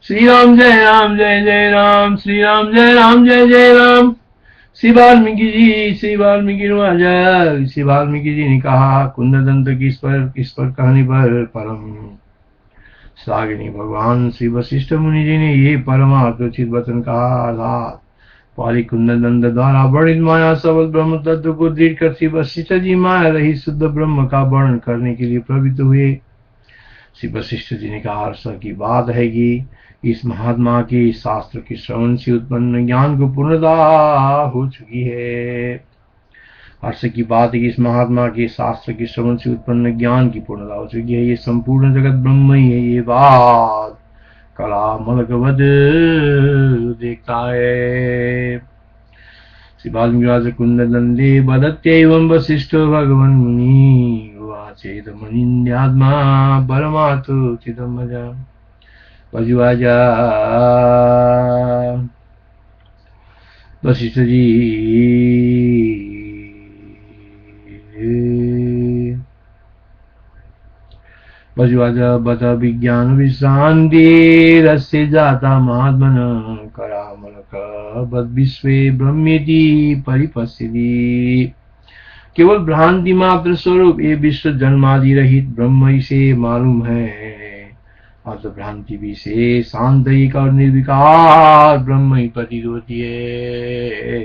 श्री राम जय राम जय जय राम, श्री राम जय राम जय जय राम। श्री वाल्मीकि राजा श्री वाल्मीकि जी ने कहा, कुंददंत की इस पर कहने पर परम श्लाघनीय भगवान श्री वशिष्ठ मुनि जी ने ये परमार्थोचित वचन कहा। अर्थात पहले कुंददंत द्वारा वर्णित माया सबल ब्रह्म तत्व को दृढ़ कर श्री वशिष्ठ जी माया रहित शुद्ध ब्रह्म का वर्णन करने के लिए प्रवृत्त हुए। श्री वशिष्ठ जी ने कहा, हर्ष की बात है कि इस महात्मा के शास्त्र के श्रवण से उत्पन्न ज्ञान को पूर्णता हो चुकी है। हर्ष की बात है कि इस महात्मा के शास्त्र के श्रवण से उत्पन्न ज्ञान की पूर्णता हो चुकी है। ये संपूर्ण जगत ब्रह्म ही है, ये बात कला मलकवद देखता है। श्री वाल्मीकि कुंददंते वदत्यैवं वसिष्ठो भगवन् मुनि वाचेदमनिन्द्यात्मा परमार्थो चिदमजा। वजुवाजा वशिष्ठ जी वजुवाजा बत विज्ञान विश्रांति रस्य जाता महात्मन करामलक बद विश्वे ब्रह्मेति परिपश्यति। केवल भ्रांति मात्र स्वरूप ये विश्व जन्मादि रहित ब्रह्म ही से मालूम है। अत भ्रांति भी से सांतयिक और निर्विकार ब्रह्म ही प्रतीत होती है।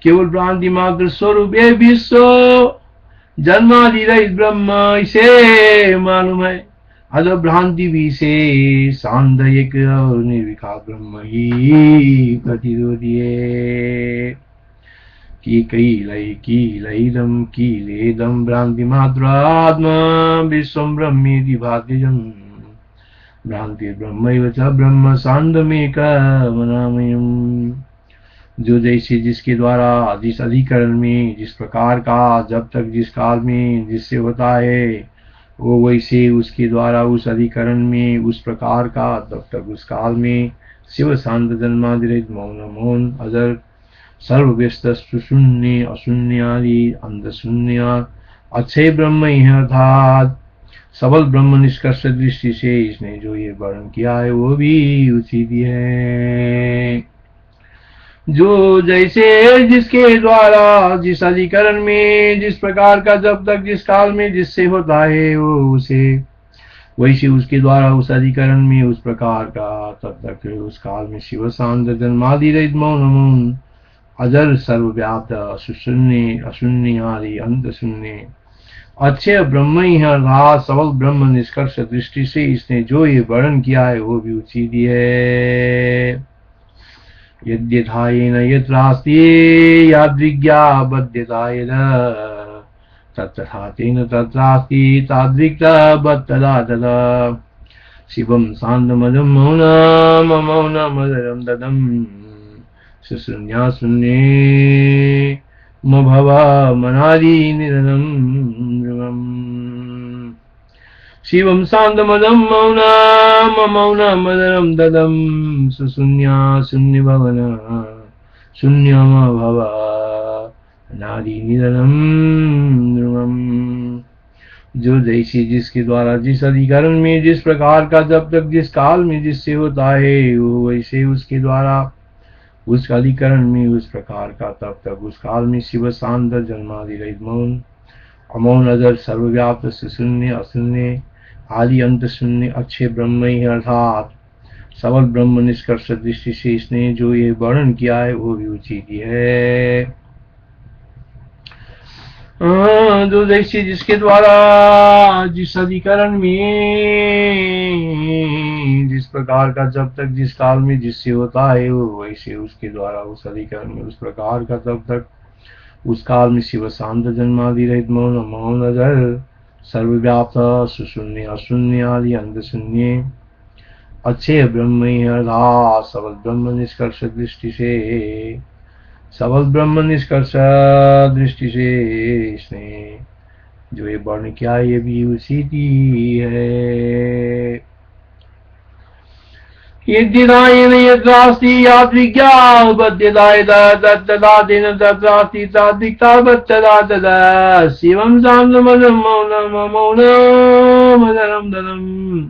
केवल भ्रांति मात्र स्वरूप ये विश्व जन्मादि रहित ब्रह्म इसे मालूम है। अत भ्रांति भी से सांतयिक और निर्विकार ब्रह्म ही प्रतीत होती है। कीलैदम कीलेदम भ्रांति मात्र आत्मा विश्वम ब्रह्मेति भात्यजम् भ्रांति ब्रह्मैव च ब्रह्म सांदमेकमनामयम्। जो जैसे जिसके द्वारा जिस अधिकरण में जिस प्रकार का जब तक जिस काल में जिससे होता है, वो वैसे उसके द्वारा उस अधिकरण में उस प्रकार का तब तक उस काल में शिव शांत जन्मादिरहित मौन मौन अजर सर्वव्यस्त शून्य अशून्य आदि अंध शून्य अच्छे ब्रह्म ही है। अर्थात सबल ब्रह्म निष्कर्ष दृष्टि से इसने जो ये वर्णन किया है वो भी उचित है। जो जैसे जिसके द्वारा जिस अधिकरण में जिस प्रकार का जब तक जिस काल में जिससे होता है वो उसे वैसे उसके द्वारा उस अधिकरण में उस प्रकार का तब तक उस काल में शिव शांत जन्मादि रहित मौन मौन अजर सर्वव्याप्त अशून्य अशून्य आदि अंत शून्य अच्छे ब्रह्म ही है। अर्थात सबल ब्रह्म निष्कर्ष दृष्टि से इसने जो ये वर्णन किया है वो भी उचित है। यद्यथायेन यत्रास्ति यादृग्या बध्यता यद तत्तथा तेन तत्रास्ति तादृक्ता बद्धता तदा। शिवं शान्तमदं मौनम मौनमदरं ददम् शून्या शून्ये मभवा मनादि निधनम्। शिवं शान्तमदं मौनमदरं ददम् शून्या शून्य भवन शून्यमभवा अनादि निधनम्। जो जैसे जिसके द्वारा जिस अधिकरण में जिस प्रकार का जब तक जिस काल में जिससे होता है वो वैसे उसके द्वारा उस अधिकरण में उस प्रकार का तब तक उस काल में शिव शांत जन्मादि रहित मौन अमौन अजर सर्वव्याप्त शून्य अशून्य आदि अंत शून्य अच्छे ब्रह्म ही। अर्थात सबल ब्रह्म निष्कर्ष दृष्टि से इसने जो ये वर्णन किया है वो भी उचित है। जो जैसे जिसके द्वारा जिस अधिकरण में जिस प्रकार का जब तक जिस काल में जिससे होता है वो वैसे उसके द्वारा उस अधिकरण में उस प्रकार का तब तक उस काल में शिव शांत जन्मादि रहित मौन मौन अजर सर्वव्याप्त सुशून्य अशून्य आदि अंध शून्य अच्छे ब्रह्म ही। अर्थात सबल ब्रह्म निष्कर्ष दृष्टि से सबल ब्रह्म निष्कर्ष दृष्टि से इसने जो ये वर्ण किया ये भी उचित ही है। यद्यथायेन यत्रास्ति यादृग्या बध्यता यदा तत्तदा तेन तत्रास्ति तादृक्ता बद्धता तदा। शिवं शान्तमदं मौनमदरं ददम्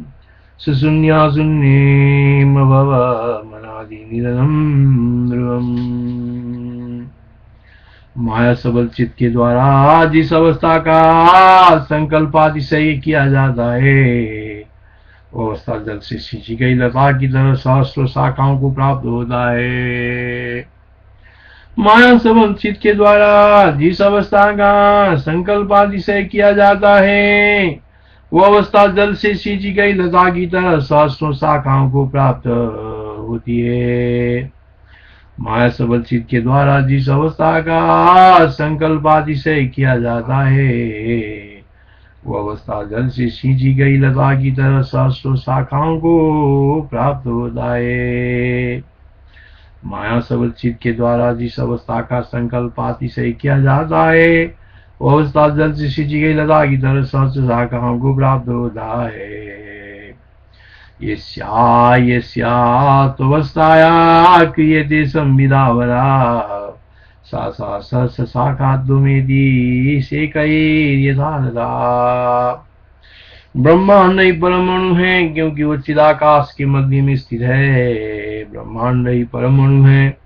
सुशून्या शून्येम भव मनादि निधनम ध्रुवम। माया सबल चित्त के द्वारा जिस अवस्था का संकल्प अतिशय किया जाता है, वो अवस्था जल से सिंची गई लता की तरह सहस्रों शाखाओं को प्राप्त होता है। माया सबल चित्त के द्वारा जिस अवस्था का संकल्प अतिशय किया जाता है, वो अवस्था जल से सिंची गई लता की तरह सहस्रों शाखाओं को प्राप्त होती है। माया सबल चित्त के द्वारा जिस अवस्था का संकल्प अतिशय किया जाता है, वो अवस्था जल से सींची गई लता की तरह सहस्रों शाखाओं को प्राप्त होता है। माया सबल चित्त के द्वारा जिस अवस्था का संकल्प अतिशय किया जाता है, वो अवस्था जल से सींची गई लता की तरह सहस्रों शाखाओं को प्राप्त होता है। यस्यात्वस्थाया क्रियते संविदावरा सा सा सहस्र शाखाद्वमेति शेकैर्यथानता। ब्रह्मांड ही परमाणु है क्योंकि वो चिदाकाश के मध्य में स्थित है। ब्रह्मांड ही परमाणु है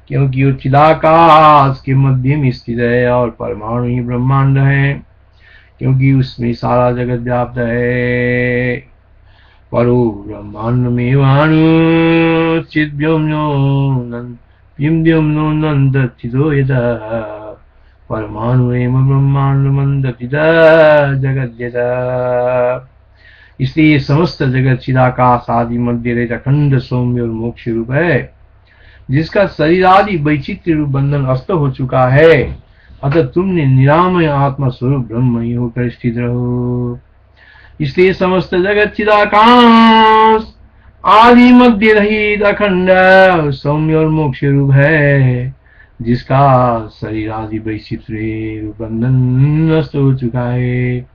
क्योंकि वो चिदाकाश के मध्य में स्थित है, और परमाणु ही ब्रह्मांड है क्योंकि उसमें सारा जगत व्याप्त है। परो ब्रह्मांडमेवाणु चिद्व्योम्नो नन्दतितो यदा परमाणु एव ब्रह्मांड मंदतिदा जगद्यदा। इसलिए समस्त जगत चिदाकाश आदि मध्य रहित अखंड सौम्य और मोक्ष रूप है, जिसका शरीर आदि वैचित्र्य रूप बंधन अस्त हो चुका है। अतः तुमने निरामय आत्मा स्वरूप ब्रह्म ही होकर स्थित रहो। इसलिए समस्त जगत चिदाकाश आदि मध्य रहित अखंड सौम्य और मोक्ष रूप है, जिसका शरीर आदि वैचित्र्य रूप बंधन नष्ट हो चुका है।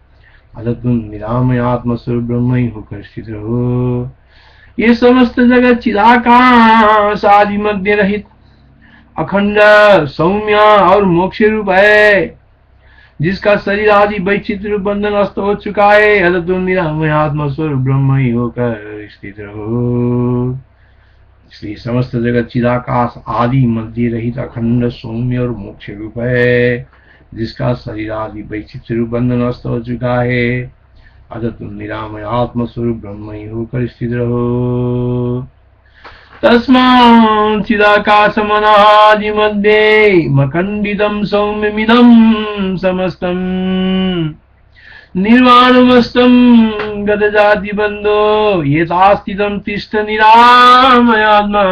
अतः तुम निरामय आत्मा स्वरूप ब्रह्म ही होकर स्थित रहो। ये समस्त जगत चिदाकाश आदि मध्य रहित अखंड सौम्य और मोक्ष रूप है, जिसका शरीर आदि वैचित्र्य रूप बंधन नष्ट हो चुका है। अतः तुम निरामय आत्मा स्वरूप ब्रह्म ही होकर स्थित रहो। इसलिए समस्त जगत चिदाकाश आदि मध्य रहित अखंड सौम्य और मोक्ष रूप है, जिसका शरीर आदि वैचित्र्य रूप बंधन नष्ट हो चुका है। अतः तुम निरामय आत्मा स्वरूप ब्रह्म ही होकर स्थित रहो। तस्मात् चिदाकाशमनादि मध्ये मखण्डितं सौम्यमिदं समस्तम् निर्वाणमस्तं गतजातिबन्धो यथास्थितं तिष्ठ निरामयात्मा।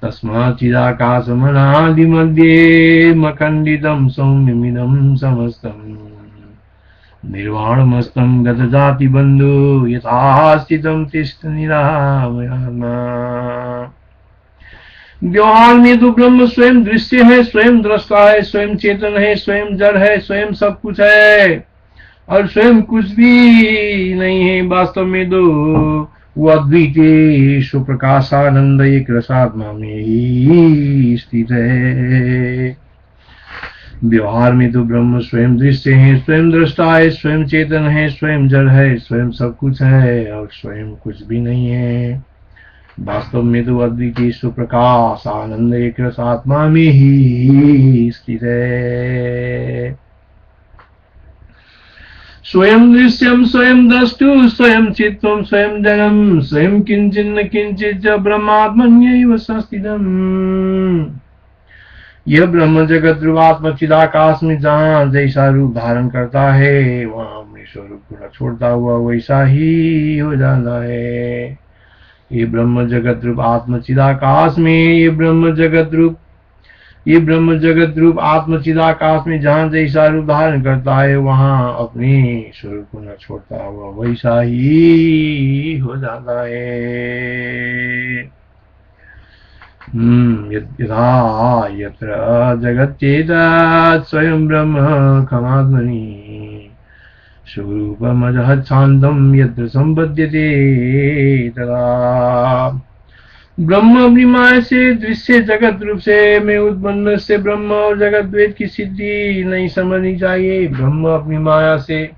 तस्मात् चिदाकाशमनादि मध्ये मखण्डितं सौम्यमिदं समस्तम् निर्वाणमस्तं गतजाति बंधु यथा स्थितं तिष्ठ निरामयात्मा। व्यवहार में तो ब्रह्म स्वयं दृश्य है, स्वयं दृष्टा है, स्वयं चेतन है, स्वयं जड़ है, स्वयं सब कुछ है, और स्वयं कुछ भी नहीं है। वास्तव में तो वो अद्वितीय सुप्रकाशानंद एक रसात्मा में ही स्थित है। व्यवहार में तो ब्रह्म स्वयं दृश्य है, स्वयं दृष्टा है, स्वयं चेतन है, स्वयं जड़ है, स्वयं सब कुछ है, और स्वयं कुछ भी नहीं है। वास्तव में तो अद्वितीय सुप्रकाश आनंद एक रस आत्मा में ही स्थित है। स्वयं दृश्यम स्वयं द्रष्टु स्वयं चित्तम स्वयं जगम स्वयं किंचिन्न किंचित ब्रह्मात्मन्यैव संस्थितम्। यह ब्रह्म जगत रूप आत्मा चिदाकाश में जहाँ जैसा रूप धारण करता है, वहाँ अपने स्वरूप को न छोड़ता हुआ वैसा ही हो जाता है। ये ब्रह्म जगत रूप आत्म चिदाकाश में ये ब्रह्म जगत रूप आत्म चिदाकाश में जहाँ जैसा रूप धारण करता है, वहाँ अपने स्वरूप को न छोड़ता हुआ वैसा ही हो जाता है। यथा यत्र जगच्चेतत् स्वयं ब्रह्म खमात्मनि स्वरूपमजः शान्तं यत्र संपद्यते तदा। ब्रह्म अपनी माया से दृश्य जगत रूप से में उत्पन्न से ब्रह्म और जगत द्वैत की सिद्धि नहीं समझनी चाहिए। ब्रह्म अपनी माया से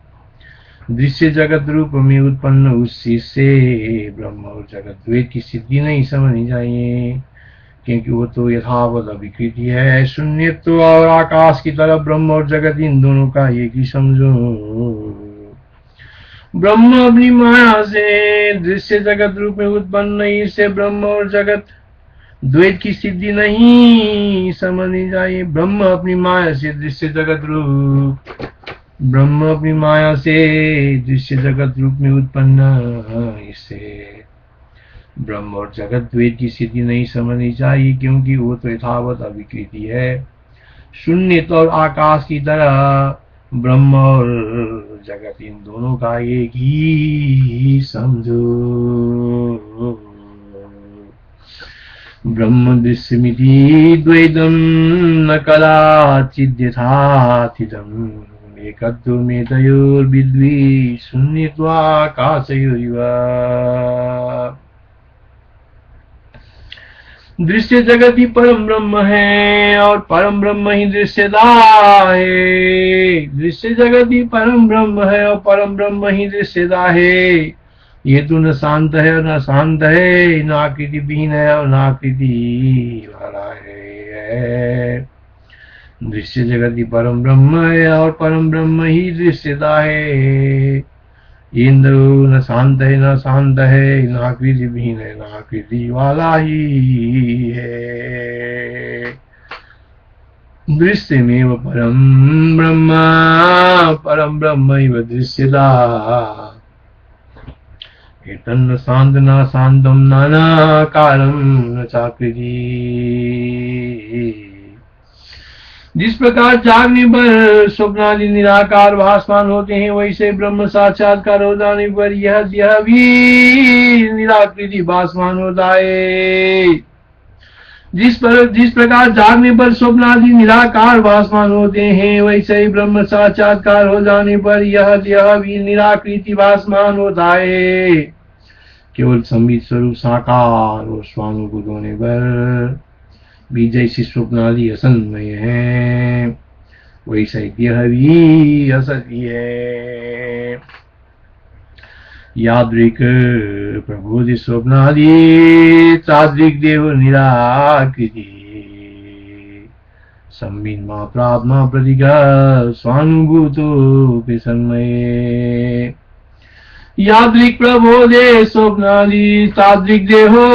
दृश्य जगत रूप में उत्पन्न उसी से ब्रह्म और जगत द्वैत की सिद्धि नहीं समझनी चाहिए, क्योंकि वो तो यथावत अभिकृति है। शून्य तो और आकाश की तरफ ब्रह्म और जगत इन दोनों का एक ही समझो। ब्रह्म अपनी माया से दृश्य जगत रूप में उत्पन्न नहीं, से ब्रह्म और जगत द्वैत की सिद्धि नहीं समझनी चाहिए। ब्रह्म अपनी माया से दृश्य जगत रूप, ब्रह्म अपनी माया से दृश्य जगत रूप में उत्पन्न, इसे ब्रह्म और जगत द्वैत की सिद्धि नहीं समझनी चाहिए, क्योंकि वो तो यथावत अभिकृति है। शून्य तो और आकाश की तरह ब्रह्म और जगत इन दोनों का एक ही समझो। ब्रह्म दृश्यमिति द्वैतम न कदाचिद् यथाथितम् एकत्वमेतयोर्विद्वी शून्यत्वाकाशयोरिव। दृश्य जगत ही परम ब्रह्म है और परम ब्रह्म ही दृश्यता है। दृश्य जगत ही परम ब्रह्म है और परम ब्रह्म ही दृश्यता है। ये तो न शांत है और न शांत है, न आकृति विहीन है और न आकृति वाला है। दृश्य जगत ही परम ब्रह्म है और परम ब्रह्म ही दृश्यता है। इंद्र न शांत है न शांत है, न आकृति विहीन है न आकृति वाला ही है। दृश्यमेव परम ब्रह्म दृश्यता। एतन्न शांत न शांतम नानाकारं न चाकृति। जिस प्रकार जागने पर स्वप्नादि निराकार भासमान होते हैं, वैसे ब्रह्म साक्षात्कार हो जाने पर यह भी निराकृति भासमान होता है। जिस प्रकार जागने पर स्वप्नादि निराकार भासमान होते हैं, वैसे ही ब्रह्म साक्षात्कार हो जाने पर यह भी निराकृति भासमान होता है। केवल संबित स्वरूप साकार और स्वानुभूत होने पर भी जैसे स्वप्नादि असन्मय है, वैसे यह भी असत ही है। यादृक प्रबोधि स्वप्नादि तादृक देव निराकृति। संबित मात्रात्मा प्रतिगा स्वानुभूतो सन्मये। यादृक् प्रबोधे स्वप्नादि तादृक् देहो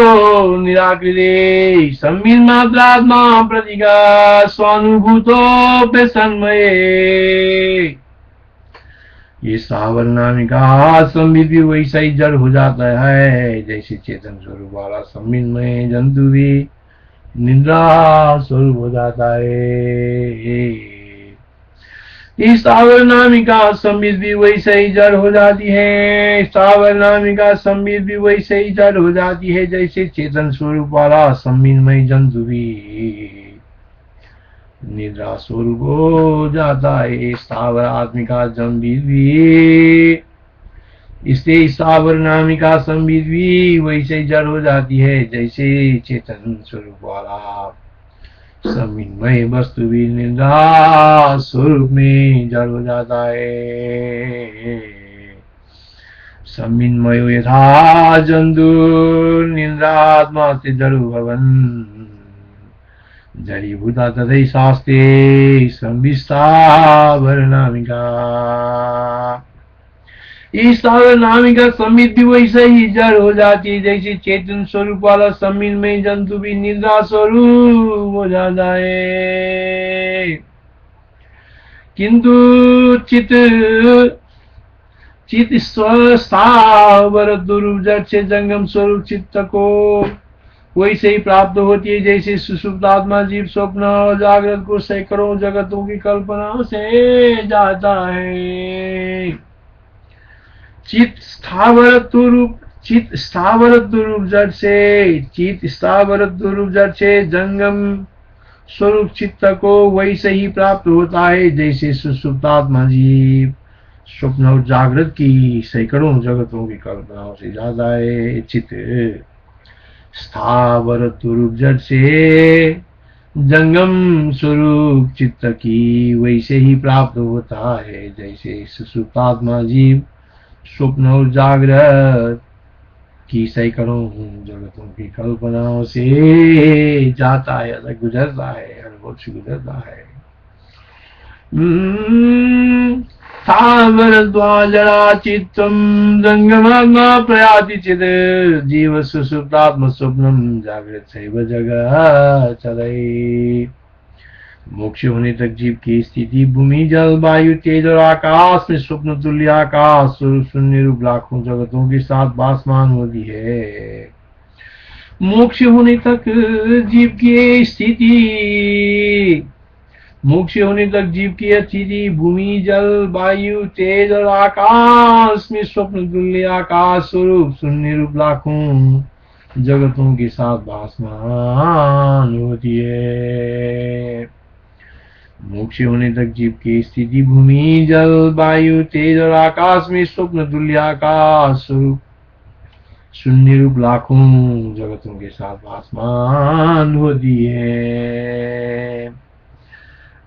निराकृते। संबित मात्रात्मा प्रतिगा स्वानुभूतो सन्मये। ये स्थावर नामिका संबित भी वैसा ही जड़ हो जाता है, जैसे चेतन स्वरूप वाला संबितमय जंतु भी निद्रा स्वरूप हो जाता है। स्थावर नामिका संबित भी वैसे ही जड़ हो जाती है। स्थावर नामिका संबित भी वैसे ही जड़ हो जाती है, जैसे चेतन स्वरूप वाला संबितमय जंतु भी निद्रा स्वरूप हो जाता है। स्थावर आत्मिका संबित भी, इसलिए स्थावर नामिका संबित भी वैसे ही जड़ हो जाती है, जैसे चेतन स्वरूप वाला संबितमय वस्तु भी निद्रा स्वरूप में जड़ हो जाता है। संबितमयो यथा जंतु निद्रात्मा से जड़ो भवन। जड़ीभूता तथै शास्त्रे संबित नामिका। स्थावर नामिका संबित भी वैसे ही जड़ हो जाती है, जैसे चेतन स्वरूप वाला संबितमय जंतु भी निद्रा स्वरूप हो जाता है। किंतु चित स्थावर दुरूप जड़ से जंगम स्वरूप चित्त को वैसे ही प्राप्त होती है, जैसे सुषुप्त आत्मा जीव स्वप्न और जागृत को सैकड़ों जगतों की कल्पना से जाता है। चित स्थावर दुरूप जड़ से जंगम स्वरूप चित्त को वैसे ही प्राप्त होता है, जैसे सुषुप्त आत्मा जीव स्वप्न और जागृत की सैकड़ों जगतों की कल्पनाओं से जाता है। चित्त स्थावर स्वरूप जड़ से जंगम स्वरूप चित्त की वैसे ही प्राप्त होता है, जैसे सुषुप्त आत्मा जीव स्वप्न और जागृत की सैकड़ों जगतों की कल्पनाओं से जाता है, अलग गुजरता है, अनुभव से गुजरता है। स्थावरद्वाजरा चित्तम जंगमात्मा प्रयाति चिद जीव सुसुप्तात्म स्वप्नम जागृत सैव जगह चले। मोक्ष होने तक जीव की स्थिति भूमि जल वायु तेज और आकाश में स्वप्न तुल्य आकाश शून्य रूप लाखों जगतों के साथ भासमान होती है। मोक्ष होने तक जीव की स्थिति, मोक्ष होने तक जीव की स्थिति भूमि जल वायु तेज और आकाश में स्वप्न तुल्य आकाश स्वरूप शून्य रूप लाखों जगतों के साथ भासमान होती है। मोक्ष होने तक जीव की स्थिति भूमि जल वायु तेज और आकाश में स्वप्न तुल्य आकाश स्वरूप शून्य रूप लाखों जगतों के साथ भासमान होती है।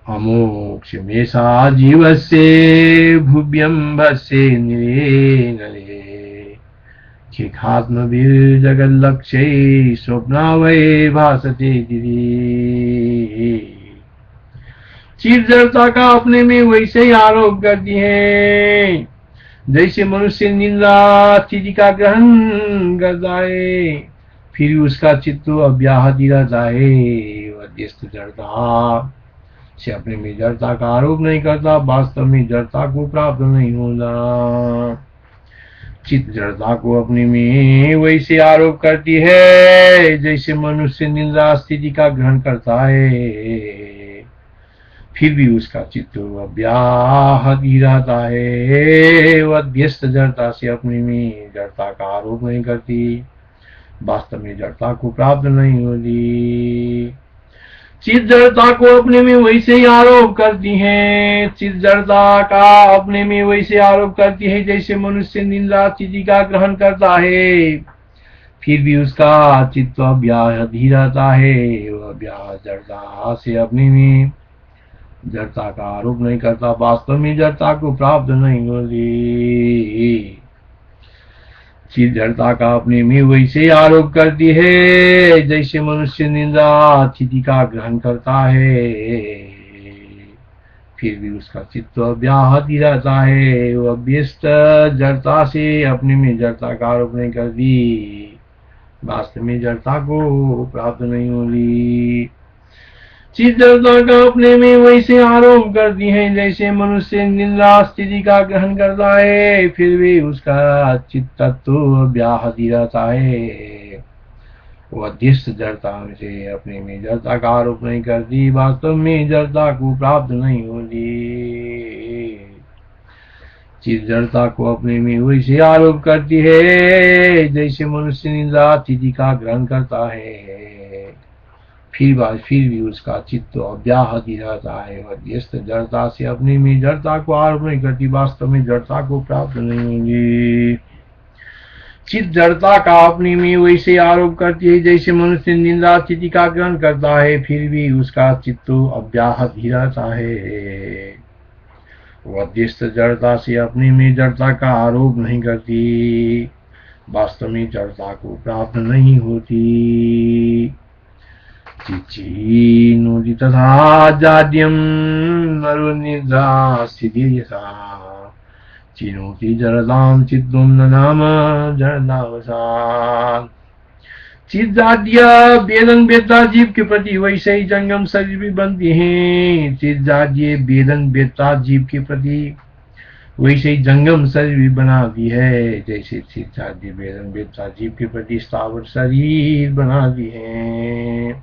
अमोक्ष में सा जीवस्य भुव्यम्भस्य निरे नले खिखात्मभिर् जगल्लक्ष्ये स्वप्नावये भासते दिरि। चिर जड़ता का अपने में वैसे ही आरोप करती है जैसे मनुष्य निंदा स्थिति का ग्रहण करता है, फिर उसका चित्त अव्याहत ही रहता है। व्यस्त जड़ता से अपने में जड़ता का आरोप नहीं करता, वास्तव में जड़ता को प्राप्त नहीं होता। चित्त जड़ता को अपने में वैसे आरोप करती है जैसे मनुष्य निंदा स्थिति का ग्रहण करता है, फिर भी उसका चित्त अव्याहत ही रहता है। वह व्यस्त जड़ता से अपने में जड़ता का आरोप नहीं करती, वास्तव में जड़ता को प्राप्त नहीं होती। चित्त जड़ता को अपने में वैसे ही आरोप करती है, चित्त जड़ता का अपने में वैसे आरोप करती है जैसे मनुष्य निंदा स्थिति का ग्रहण करता है, फिर भी उसका चित्त अव्याहत ही रहता है। वह अव्याहत जड़ता से अपने में जड़ता का आरोप नहीं करता, वास्तव में जड़ता को प्राप्त नहीं होती। चित्त जड़ता का अपने में वैसे आरोप करती है जैसे मनुष्य निंदा स्थिति का ग्रहण करता है, फिर भी उसका चित्त अव्याहत ही रहता है। वह व्यस्त जड़ता से अपने में जड़ता का आरोप नहीं करती, वास्तव में जड़ता को प्राप्त नहीं होती। चित्त जड़ता का अपने में वैसे आरोप करती है जैसे मनुष्य निंदा स्थिति का ग्रहण करता है, फिर भी उसका चित्त तो अव्याहत ही रहता है। वह अध्यस्त जड़ता से अपने में जड़ता का आरोप नहीं करती, वास्तव में जड़ता को प्राप्त नहीं होती। चित्त जड़ता को अपने में वैसे आरोप करती है जैसे मनुष्य निंदा स्थिति का ग्रहण करता है, फिर भी उसका चित्त अव्याहत ही रहता है। वह व्यस्त जड़ता से अपने में जड़ता को आरोप नहीं करती, वास्तव में जड़ता को प्राप्त नहीं होंगे। चित्त जड़ता का अपने में वैसे आरोप करती है जैसे मनुष्य निंदा स्थिति का ग्रहण करता है, फिर भी उसका चित्त अव्याहत ही रहता है। वह व्यस्त जड़ता से अपने में जड़ता का आरोप नहीं करती, वास्तव में जड़ता को प्राप्त नहीं होती। चिचीनोदि तथा जाड्यम मरुनिद्रा स्थिति यथा चिनोति जड़ताम चित्तुम न नाम जड़तावसात्। चित्त जाड्य वेदन वेत्ता जीव के प्रति वैसे ही जंगम शरीर भी बनती है। चित्त जाड्य वेदन वेत्ता जीव के प्रति वैसे ही जंगम शरीर भी बनाती है, जैसे चित्त जाड्य वेदन वेत्ता जीव के प्रति स्थावर शरीर बनाती है।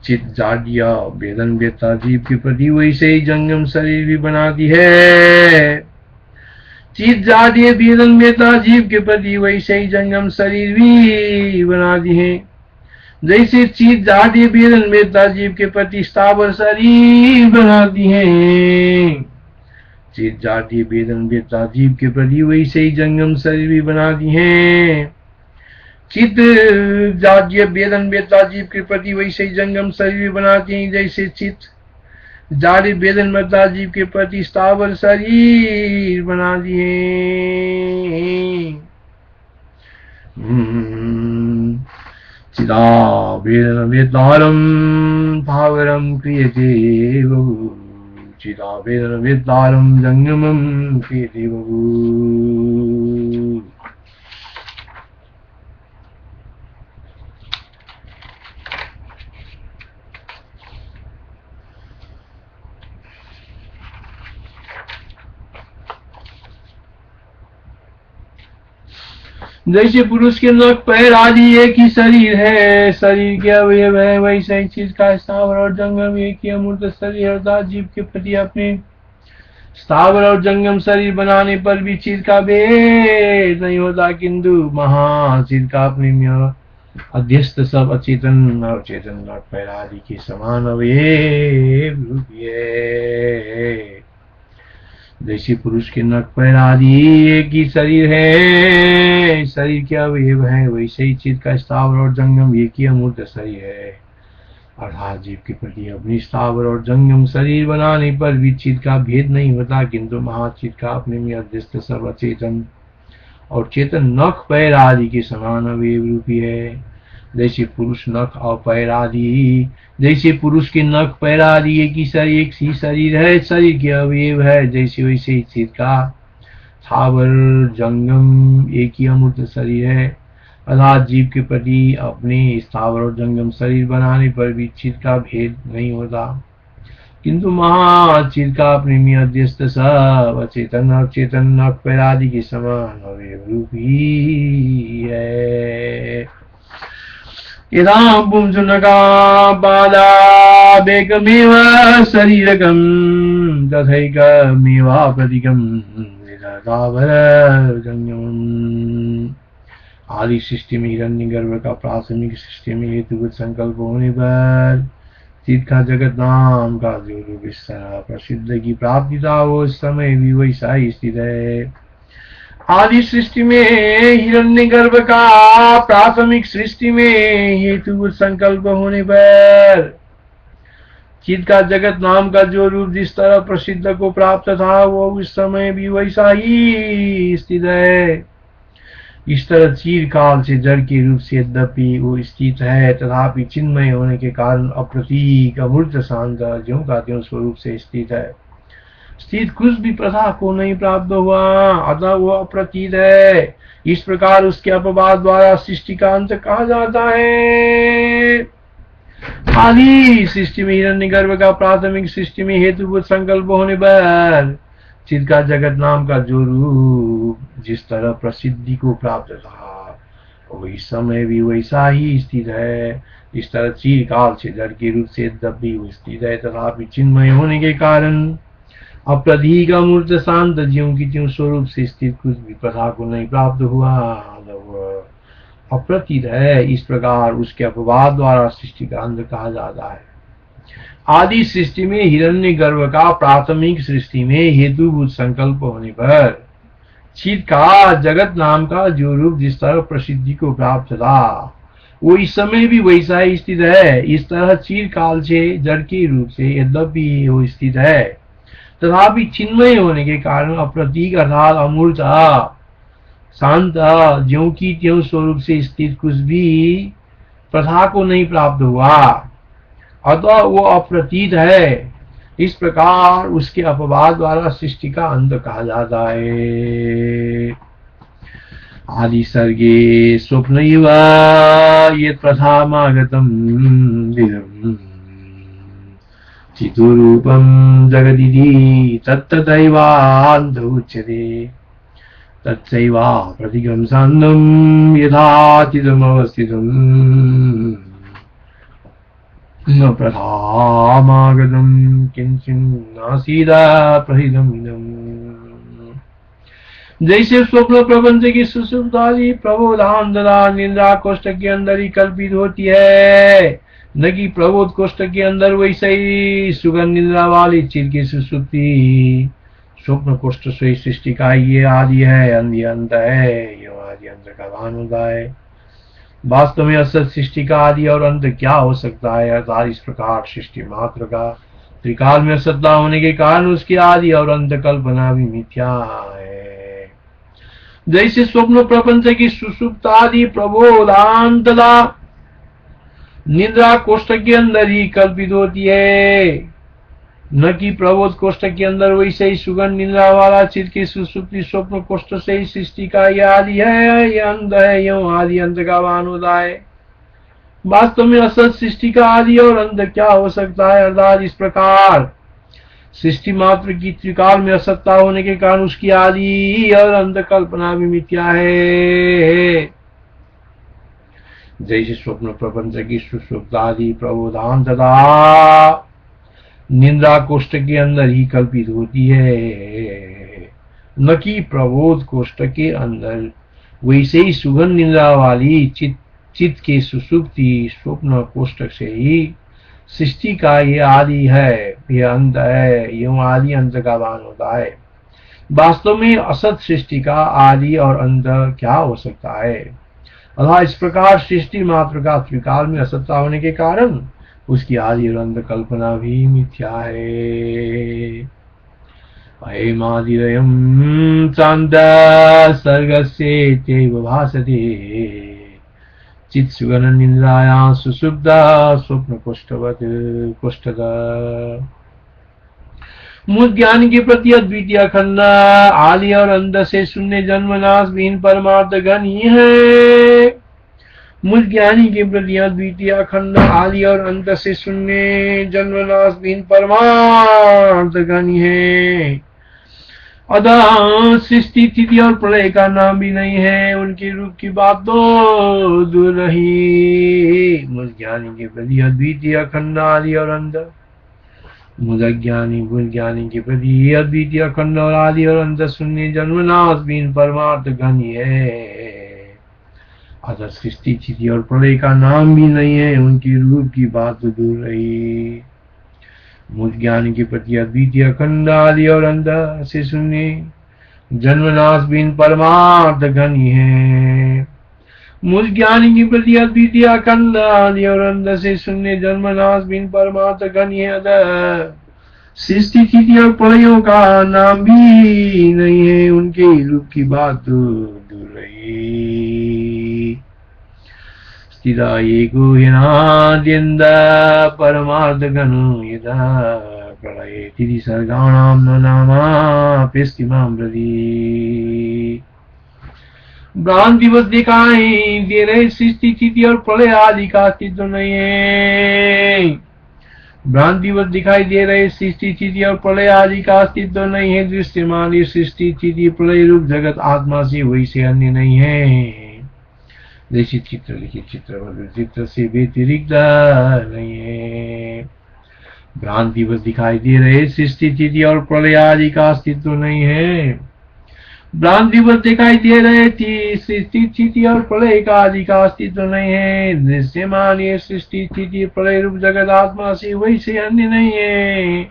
चित्त जाड्य वेदन वेत्ता जीव के प्रति वैसे ही जंगम शरीर भी बनाती है। चित्त जाड्य वेदन वेत्ता जीव के प्रति वैसे ही जंगम शरीर भी बनाती है, जैसे चित्त जाड्य वेदन वेत्ता जीव के प्रति स्थावर शरीर बनाती है। चित्त जाड्य वेदन वेत्ता जीव के प्रति वैसे ही जंगम शरीर भी बनाती है। चित्त जाड्य वेदन वेत्ता जीव के प्रति वैसे ही जंगम शरीर बनाती है, जैसे चित्त जारी वेदन मता जीव के प्रति स्थावर शरीर बना दिए। चिदा वेदन वेदारम भावरम क्रियते बहु, चिदा वेदन वेदारम जंगमम क्रियते बहु। जैसे पुरुष के नख पैर आदि एक ही शरीर है, शरीर के अवयव है, वैसे ही चीज का स्थावर और जंगम एक ही अमूर्त शरीर अर्थात जीव के प्रति अपने स्थावर और जंगम शरीर बनाने पर भी चीज का भेद नहीं होता, किंतु महाचीज का अपने में अध्यस्त सब अचेतन और चेतन नख पैर आदि के समान अवयव रूपी है। जैसे पुरुष के नख पैर आदि एक ही शरीर है, शरीर के अवयव है, वैसे ही चित्त का स्थावर और जंगम एक ही अमूर्त शरीर है अर्थात जीव के प्रति अपनी स्थावर और जंगम शरीर बनाने पर भी चित्त का भेद नहीं होता, किंतु महाचित्त का अपने में अध्यस्त सर्व अचेतन और चेतन नख पैर आदि के समान अवयव रूपी है। जैसे पुरुष नख और पैर आदि, जैसे पुरुष के नख पैर आदि एक ही शरीर है, शरीर के अवयव है, जैसे वैसे ही चित्त का स्थावर जंगम एक ही अमूर्त शरीर है अर्थात जीव के प्रति अपने स्थावर और जंगम शरीर बनाने पर भी चित्त का भेद नहीं होता, किंतु महाचित्त का अपने में अध्यस्त सब अचेतन और चेतन नख पैर आदि के समान अवयव रूपी है। यदा पुंसुनका पादावेकमेव शरीरकं तथैकमेवा प्रतीकं जंगमम्। आदि सृष्टि में हिरण्यगर्भ का प्राथमिक सृष्टि में हेतुभूत संकल्प होने पर चित्त का जगत नाम का जो रूप इस तरह प्रसिद्ध की प्राप्ति था वो उस समय भी वैसा ही स्थित है। आदि सृष्टि में हिरण्यगर्भ का प्राथमिक सृष्टि में हेतुभूत संकल्प होने पर चित्त का जगत नाम का जो रूप जिस तरह प्रसिद्ध को प्राप्त था वो उस समय भी वैसा ही स्थित है। इस तरह चिरकाल से जड़ के रूप से यद्यपि वो स्थित है तथापि चिन्मय होने के कारण अप्रतीक अमूर्त शांत ज्यों का त्यों स्वरूप से स्थित है। स्थित कुछ भी प्रथा को नहीं प्राप्त हुआ अतः वो अप्रतीत है, इस प्रकार उसके अपवाद द्वारा सृष्टि का अंत कहा जाता है। आदि सृष्टि में हिरण्यगर्भ का प्राथमिक सृष्टि में हेतुभूत संकल्प होने पर चित्त का जगत नाम का जो रूप जिस तरह प्रसिद्धि को प्राप्त था वही समय भी वैसा ही स्थित है। इस तरह चिरकाल से जड़ के रूप से यद्यपि वो स्थित है तथापि चिन्मय होने के कारण अप्रतीक अमूर्त शांत ज्यों की त्यों स्वरूप से स्थित कुछ भी प्रथा को नहीं प्राप्त हुआ अप्रतीत है, इस प्रकार उसके अपवाद द्वारा सृष्टि का अंत कहा जाता है। आदि सृष्टि में हिरण्यगर्भ का प्राथमिक सृष्टि में हेतुभूत संकल्प होने पर चित्त का जगत नाम का जो रूप जिस तरह प्रसिद्धि को प्राप्त था वो इस समय भी वैसा ही स्थित है। इस तरह चिरकाल से जड़ के रूप से यद्यपि वो स्थित है तथापि चिन्मय होने के कारण अप्रतीक अर्थात अमूर्त शांत ज्यों की त्यों स्वरूप से स्थित कुछ भी प्रथा को नहीं प्राप्त हुआ अतः वो अप्रतीत है, इस प्रकार उसके अपवाद द्वारा सृष्टि का अंत कहा जाता है। आदि सर्गे स्वप्नैव यत् प्रथामागतं दिनं चितुरूपं जगदिति तत्तदैवान्त उच्यते तत्सैवा प्रतीकं सान्नं यथा चिदमवस्थितम् न प्रथामागतं किंचिन्नासीद प्रहितम् इदम्। जैसे स्वप्न प्रपंच की सुसुप्तादि प्रबोधांतरा निद्रा कोष्ठ के अंदर ही कल्पित होती है न कि प्रबोध कोष्ठ के अंदर, वैसे ही सुगंध निद्रा वाली चिर की सुसुप्ति स्वप्न कोष्ठ से सृष्टि का ये आदि है अंधी अंत है, यो आदि अंत का भान होता है। वास्तव में असत सृष्टि का आदि और अंत क्या हो सकता है अर्थात इस प्रकार सृष्टि मात्र का त्रिकाल में असत्ता होने के कारण उसकी आदि और अंत कल्पना भी मिथ्या है। जैसे स्वप्न प्रपंच की सुषुप्त आदि प्रबोधांतता निद्रा कोष्ठक के अंदर ही कल्पित होती है, न कि प्रबोध कोष्ठक के अंदर, वैसे ही सुगंध निद्रा वाला चित्त की सुसुप्ति स्वप्न कोष्ठ से ही सृष्टि का यह आदि है, यह अंत है, यह आदि अंत का भान होता है। वास्तव में असत सृष्टि का आदि और अंत क्या हो सकता है? अर्थात इस प्रकार सृष्टि मात्र की त्रिकाल में असत्ता होने के कारण उसकी आदि और अंत कल्पना भी मिथ्या है। जैसे स्वप्न प्रपंच की सुषुप्त आदि प्रबोधान तथा निद्रा कोष्ठ के अंदर ही कल्पित होती है, न कि प्रबोध कोष्ठ के अंदर, वैसे ही सुगंध निद्रा वाली चित्त के सुसुप्ति स्वप्न कोष्ठक से ही सृष्टि का ये आदि है, ये अंत है, ये आदि अंत का भान होता है। वास्तव में असत सृष्टि का आदि और अंत क्या हो सकता है? अतः इस प्रकार सृष्टि मात्र का त्रिकाल में असत्ता होने के कारण उसकी आदि और अंत कल्पना भी मिथ्या है। अयमादिरयं चान्द सर्गस्य चैव भासते चित् सुगन निद्रायां सुषुप्ता स्वप्न कोष्ठदा। मूल ज्ञान के प्रति अद्वितीय अखंड आदि और अंत से शून्य जन्म नाश विहीन परमार्थ गण ही है। मूल ज्ञानी के प्रति अद्वितीय अखंड आदि और अंत से शून्य जन्म नाश विहीन परमार्थ गण ही है। अतः सृष्टि स्थिति और प्रलय का नाम भी नहीं है, उनके रूप की बात तो दूर रही। मूल ज्ञानी के प्रति अद्वितीय अखंड आदि और अंत, मूल ज्ञानी के प्रति अद्वितीय अखंड और आदि और अंत शून्य जन्म नाश विहीन परमार्थ गण है। अतः सृष्टि स्थिति और प्रलय का नाम भी नहीं है, उनके रूप की बात तो दूर रही। मूल ज्ञान के प्रति अद्वितीय अखंड आदि और अंत से शून्य जन्म नाश विहीन परमार्थ गण है। मूल ज्ञानी के प्रति अद्वितीय अखंड आदि और अंत से शून्य जन्म नाश विहीन परमार्थ गण है। अतः सृष्टि स्थिति और प्रलयों का नाम भी नहीं है, उनके रूप की बात दूर रही। स्थिता एको ह्यनाद्यन्त परमार्थ गणो यदा प्रलयेति सर्गाणां न नामाप्यस्ति मां प्रति। भ्रांतिवश दिखाई दे रहे सृष्टि स्थिति और प्रलय आदि का अस्तित्व नहीं है। भ्रांतिवश दिखाई दे रहे सृष्टि स्थिति और प्रलय आदि का अस्तित्व नहीं है। दृश्यमान सृष्टि स्थिति प्रलय रूप जगत आत्मा से वैसे अन्य नहीं है। जैसे चित्र लिखित चित्र से व्यतिरिक्त नहीं है। भ्रांतिवश दिखाई दे रहे सृष्टि स्थिति और प्रलय आदि का अस्तित्व नहीं है। भ्रांतिवश दिखाई दे रहे थी सृष्टि स्थिति और प्रलय का आदि का अस्तित्व नहीं है। दृश्यमान ये सृष्टि स्थिति प्रलय रूप जगत आत्मा से वैसे अन्य नहीं है।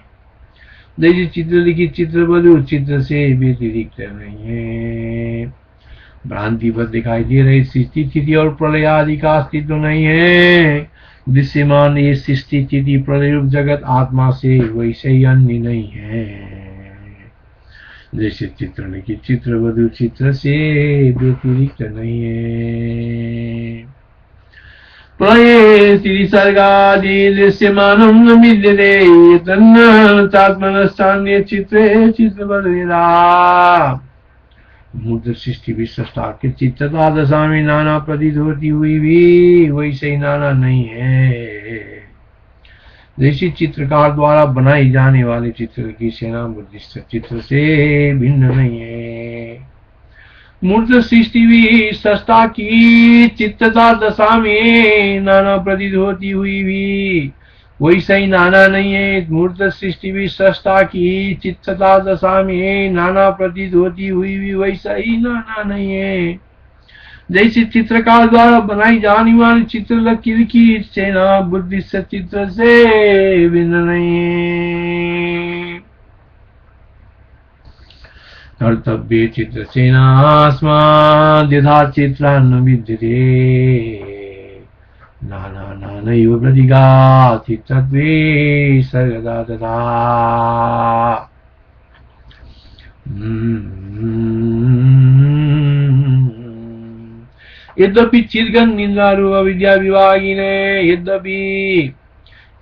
जैसे चित्र लिखित चित्र बधु चित्र से व्यतिरिक्त नहीं है। भ्रांतिवश दिखाई दे रहे सृष्टि स्थिति और प्रलय आदि का अस्तित्व नहीं है। दृश्यमान ये सृष्टि स्थिति प्रलय रूप जगत आत्मा से वैसे ही अन्य नहीं है। जैसे चित्र लिखित चित्र वधु चित्र से व्यतिरिक्त नहीं है। प्रलये त्रिसर्गादि दृश्यमानं न विद्यते तन्न चात्मनश्चान्ये चित्रे चित्रवद्वेदा। मूर्त सृष्टि भी सृष्टा के चित्तता दशा में नाना प्रतीत होती हुई भी वैसे ही नाना नहीं है। जैसे चित्रकार द्वारा बनाई जाने वाले चित्र की सेना बुद्धिस्ट चित्र से भिन्न नहीं है। मूर्त सृष्टि भी सृष्टा की चित्तता दशा में नाना प्रतीत होती हुई भी वैसा ही नाना नहीं है। मूर्त सृष्टि भी सृष्टा की चित्तता दशा में नाना प्रतीत होती हुई भी वैसा ही नाना नहीं है। जैसे चित्रकार द्वारा बनाई जाने वाली चित्र लकीर की सेना बुद्धि से चित्र से भिन्न नहीं है। कर्तव्य चित्र सेनास्माद् यथा चित्रान्न विद्यते नानैव प्रतिगाति तद्वे सर्वदा तथा यद्यपि चिद्घन निद्रारूप अविद्या विभागिने यद्यपि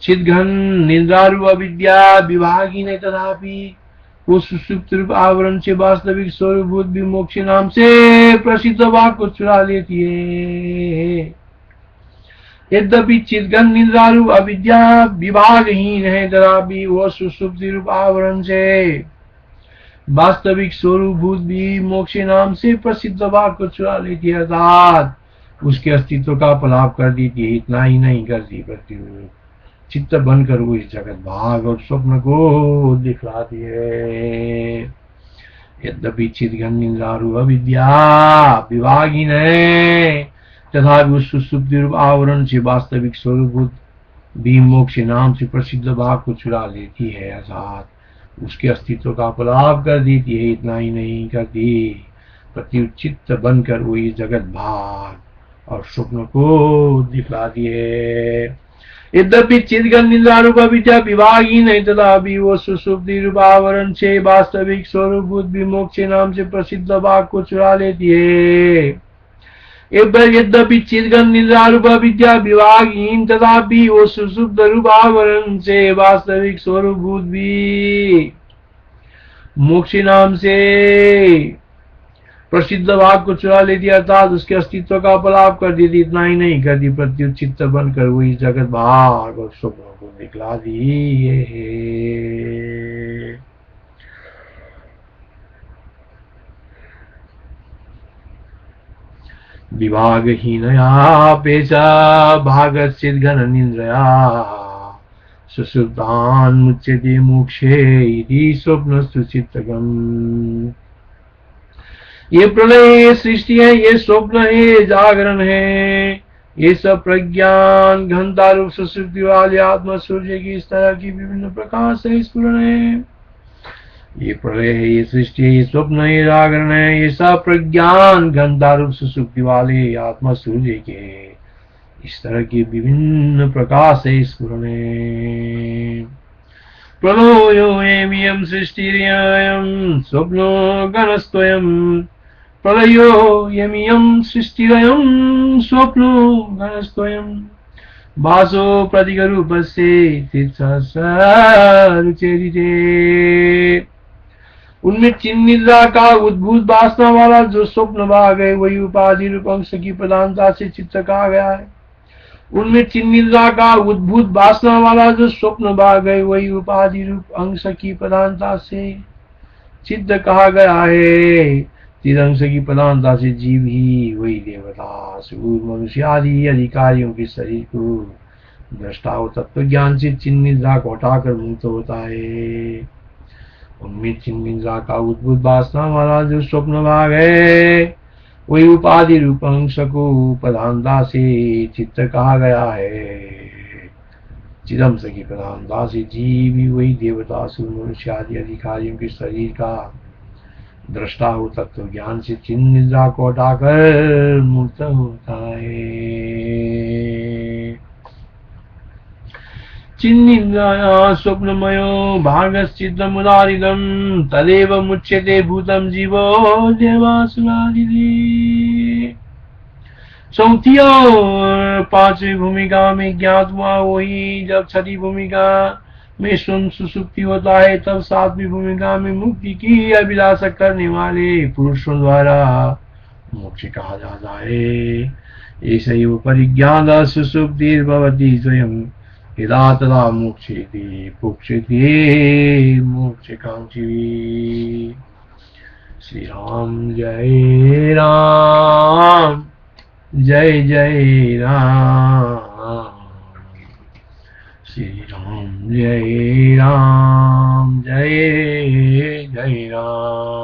चिद्घन निद्रारूप अविद्या विभागिने तथापि वो सुषुप्त रूप आवरण से वास्तविक स्वरूपभूत विमोक्ष नाम से प्रसिद्ध वाक को चुरा लेती है। यद्यपि चिद्घन निद्रारूप अविद्या विभागहीन है तथापि वो सुषुप्त रूप आवरण से वास्तविक स्वरूपभूत भी मोक्ष नाम से प्रसिद्ध वाक को चुरा लेती है, अर्थात उसके अस्तित्व का पलाप कर देती है। इतना ही नहीं करती प्रति चित्त बनकर वो इस जगत भाग और स्वप्न को दिखलाती है। यद्यपि चिद्घन निद्रारूप अविद्या विभागहीन है तथा उस सुषुप्ति रूप आवरण से वास्तविक स्वरूपभूत भी मोक्ष नाम से प्रसिद्ध भाग को चुरा लेती है, अर्थात उसके अस्तित्व का पलाप कर देती है। इतना ही नहीं करती प्रत्युचित बनकर वो इस जगत भाग और स्वप्न को दिखलाती है। यद्यपि चिद्घन निद्रारूप अविद्या विभागहीन नहीं तथा भी वो सुषुप्ति रूप आवरण से वास्तविक स्वरूपभूत विमोक्ष नाम से प्रसिद्ध भाग को चुरा लेती है। यद्यपि चिद्घन निद्रारूप अविद्या विभागहीन तथा भी वो सुषुप्त रूप आवरण से वास्तविक स्वरूपभूत भी मोक्ष नाम से प्रसिद्ध भाग को चुरा लेती, अर्थात उसके अस्तित्व का पलाप कर देती। इतना ही नहीं करती प्रत्युत चित्त बनकर वही जगत भाग और स्वप्नों को दिखला दी है। विभागहीनया पेशा भागत चिद्घन निन्द्रया सुषुप्तान् मुच्यते मोक्षे इति स्वप्नस्तु चित्तगम्। ये प्रलय ये सृष्टि है, ये स्वप्न है, ये जागरण है, ये सब प्रज्ञान घनता रूप सुषुप्ति वाले आत्मा सूर्य की इस तरह की विभिन्न प्रकार से स्फुरण है। ये प्रलय है, ये सृष्टि है, ये स्वप्न है, ये जागरण है, ये सब प्रज्ञान घनता रूप सुषुप्ति वाले आत्मा सूर्य के इस तरह की विभिन्न प्रकार से स्फुरण है। प्रलयो एमियं सृष्टिरियं स्वप्नो गणस्त्वयं प्रलयो यमियं सृष्टिरयं स्वप्नो गणस्त्वयं वासो प्रतीकरूपस्य चित्सहस्ररुचेरिते। उनमें चिन्ह निद्रा का उद्भूत वासना वाला जो स्वप्न भाग है वही उपाधि रूप अंश की प्रधानता से चित्त कहा गया है। उनमें चिन्ह निद्रा का उद्भूत वासना वाला जो स्वप्न भाग है वही उपाधि रूप अंश की प्रधानता से चित्त कहा गया है। चिदंश की प्रधानता से जीव ही वही देवता सूर मनुष्य आदि अधिकारियों के शरीर को दृष्टा हो तत्व ज्ञान से चिन्ह निद्रा को हटाकर मुक्त होता है। उनमें चिन्ह निद्रा का उद्भूत वासना वाला जो स्वप्न भाग है वही उपाधि रूप अंश को प्रधानता से चित्त कहा गया है। चिदंश की प्रधानता से जीव ही वही देवता सूर मनुष्य आदि अधिकारियों के शरीर का दृष्टा हो तत्व ज्ञान से चिन्ह निद्रा को हटाकर मुक्त होता है। चिन्ह निद्राया स्वप्नमयो भागश्चित्तमुदारिदं तदेव मुच्यते भूतम जीवो देवासुरादिति। चौथी और पांचवी भूमिका में ज्ञात हुआ वही जब छठी भूमिका में स्वयं सुसुप्ति होता है तब सातवीं भूमिका में मुक्ति की अभिलाषा करने वाले पुरुषों द्वारा मोक्ष कहा जाता है। ऐसे ही वो परिज्ञान सुसुप्ति भवति स्वयं यदा तदा मोक्षेति पुक्षति मोक्षकांक्षी। श्री राम जय राम जय जय राम। श्री राम जय राम जय जय राम।